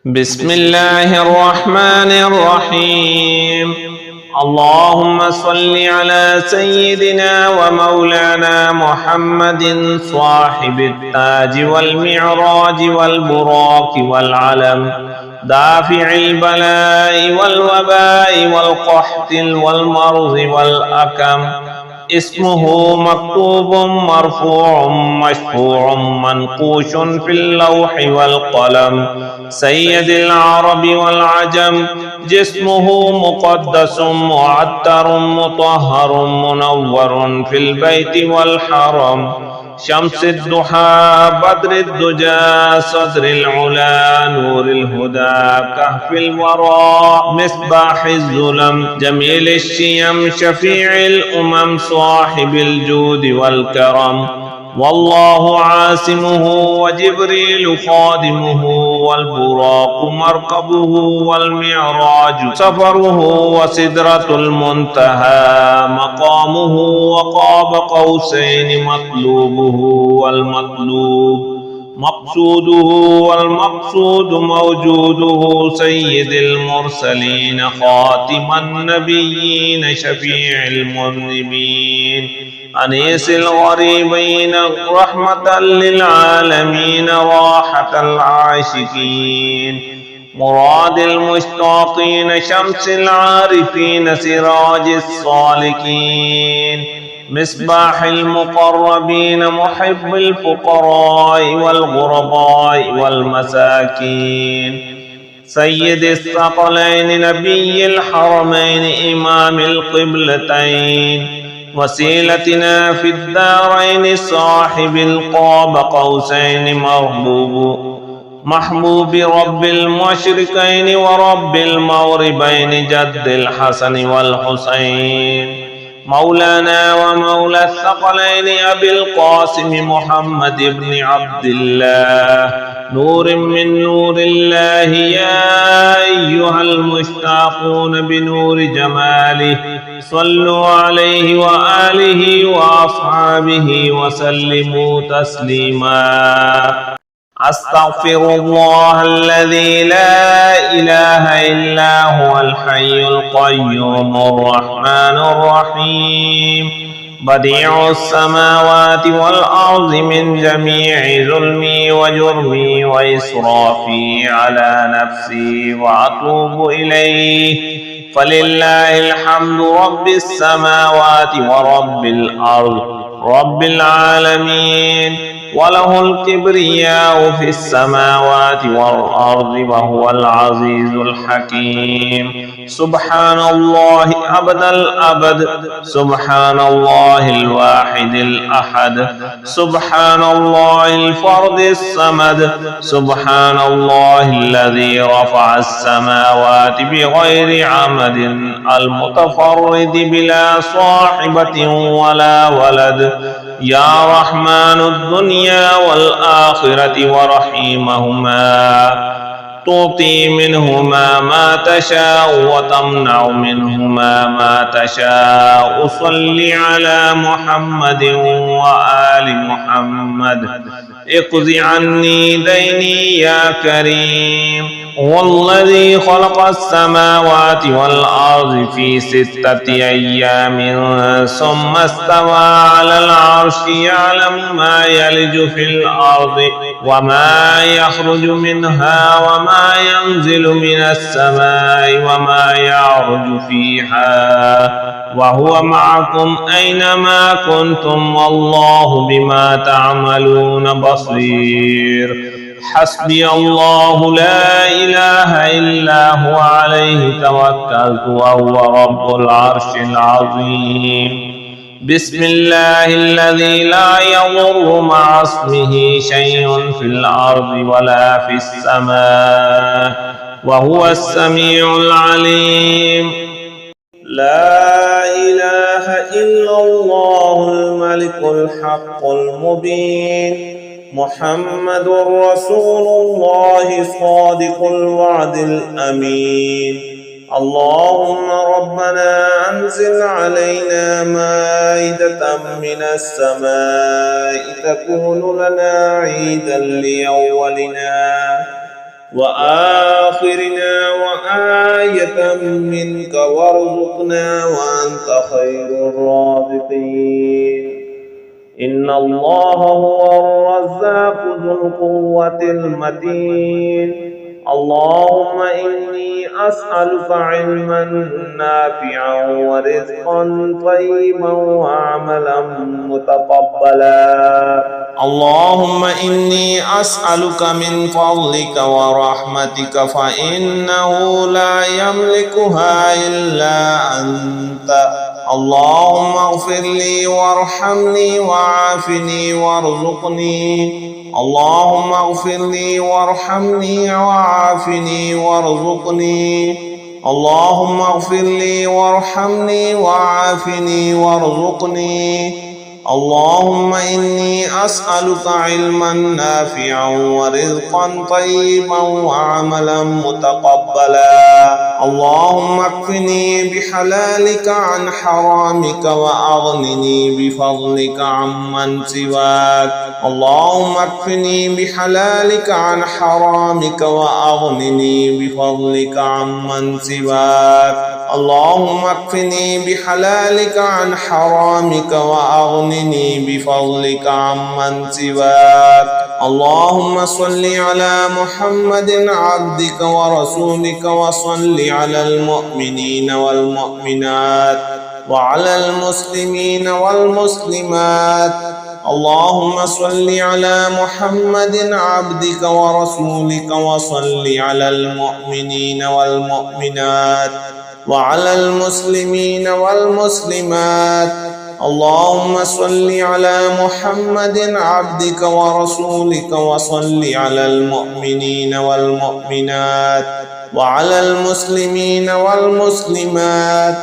بسم الله الرحمن الرحيم. اللهم صل على سيدنا ومولانا محمد صاحب التاج والمعراج والبراق والعلم، دافع البلاء والوباء والقحط والمرض والأكم. اسمه مكتوب مرفوع مشفوع منقوش في اللوح والقلم، سيد العرب والعجم. جسمه مقدس معطر مطهر منور في البيت والحرم، شمس الضحى بدر الدجى صدر العلا نور الهدى كهف الورى مصباح الظلم، جميل الشيم شفيع الأمم صاحب الجود والكرم. والله عاصمه وجبريل خادمه والبراق مركبه والمعراج سفره وسدرة المنتهى مقامه وقاب قوسين مطلوبه والمطلوب مقصوده والمقصود موجوده، سيد المرسلين خاتم النبيين شفيع المذنبين، أنيس الغريبين رحمة للعالمين راحة العاشقين، مراد المشتاقين شمس العارفين سراج الصالكين، مصباح المقربين محب الفقراء والغرباء والمساكين، سيد الثقلين نبي الحرمين إمام القبلتين، وسيلتنا في الدارين صاحب القاب قوسين محبوب رب المشرقين ورب المغربين جد الحسن والحسين، مولانا ومولى الثقلين أبي القاسم محمد بن عبد الله، نور من نور الله. يا أيها المشتاقون بنور جماله صلوا عليه وآله وأصحابه وسلموا تسليما. أستغفر الله الذي لا إله إلا هو الحي القيوم الرحمن الرحيم، بديع السماوات والأرض من جميع ظلمي وجرمي وإسرافي على نفسي وأتوب إليه، فلله الحمد رب السماوات ورب الأرض رب العالمين، وله الكبرياء في السماوات والأرض وهو العزيز الحكيم. سبحان الله أبد الأبد، سبحان الله الواحد الأحد، سبحان الله الفرد الصمد، سبحان الله الذي رفع السماوات بغير عمد المتفرد بلا صاحبة ولا ولد، يا رحمن الدنيا والآخرة ورحيمهما، تعطي منهما ما تشاء وتمنع منهما ما تشاء. صل على محمد وآل محمد. اقض عني ديني يا كريم. والذي خلق السماوات والأرض في 6 أيام ثم استوى على العرش، يعلم ما يلج في الأرض وما يخرج منها وما ينزل من السماء وما يعرج فيها، وهو معكم أينما كنتم والله بما تعملون بصير. حسبي الله لا إله إلا هو عليه توكلت وهو رب العرش العظيم. بسم الله الذي لا يضر مع اسمه شيء في الأرض ولا في السماء وهو السميع العليم. لا إله إلا الله الملك الحق المبين، محمد رسول الله صادق الوعد الأمين. اللهم ربنا أنزل علينا مائدة من السماء تكون لنا عيدا لأولنا وآخرنا وآية منك وارزقنا وأنت خير الرازقين. إن الله هو الرزاق ذو القوة المتين. اللهم إني أسألك علما نافعا ورزقا طيبا وعملا متقبلا. اللهم إني أسألك من فضلك ورحمتك فإنه لا يملكها إلا أنت. اللهم اغفر لي وارحمني وعافني وارزقني. اللهم اغفر لي وارحمني وعافني وارزقني. اللهم اغفر لي وارحمني وعافني وارزقني. اللهم إني أسألك علما نافعا ورزقا طيبا وعملا متقبلا. اللهم اكفني بحلالك عن حرامك وأغنني بفضلك عمن سواك. اللهم اكفني بحلالك عن حرامك وأغنني بفضلك عمن سواك. اللهم اكفني بحلالك عن حرامك وأغنني بفضلك عمن سواك. اللهم صل على محمد عبدك ورسولك وصل على المؤمنين والمؤمنات وعلى المسلمين والمسلمات. اللهم صل على محمد عبدك ورسولك وصل على المؤمنين والمؤمنات وعلى المسلمين والمسلمات. اللهم صل على محمد عبدك ورسولك وصل على المؤمنين والمؤمنات وعلى المسلمين والمسلمات.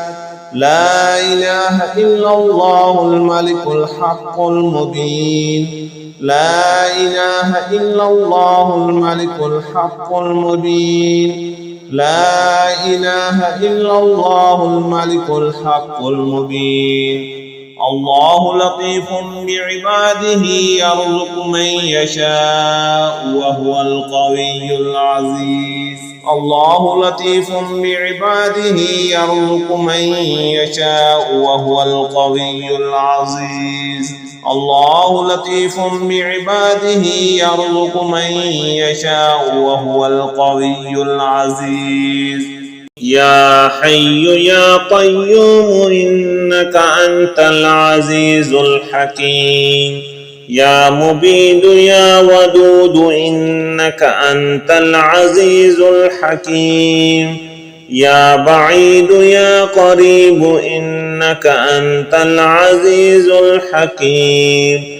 لا إله إلا الله الملك الحق المبين. لا إله إلا الله الملك الحق المبين. لا إله إلا الله الملك الحق المبين. الله لطيف بعباده يرزق من يشاء وهو القوي العزيز. الله لطيف بعباده يرزق من يشاء وهو القوي العزيز. الله لطيف بعباده يرزق من يشاء وهو القوي العزيز. يا حي يا قيوم إنك أنت العزيز الحكيم. يا مبيد يا ودود إنك أنت العزيز الحكيم. يا بعيد يا قريب إنك أنت العزيز الحكيم.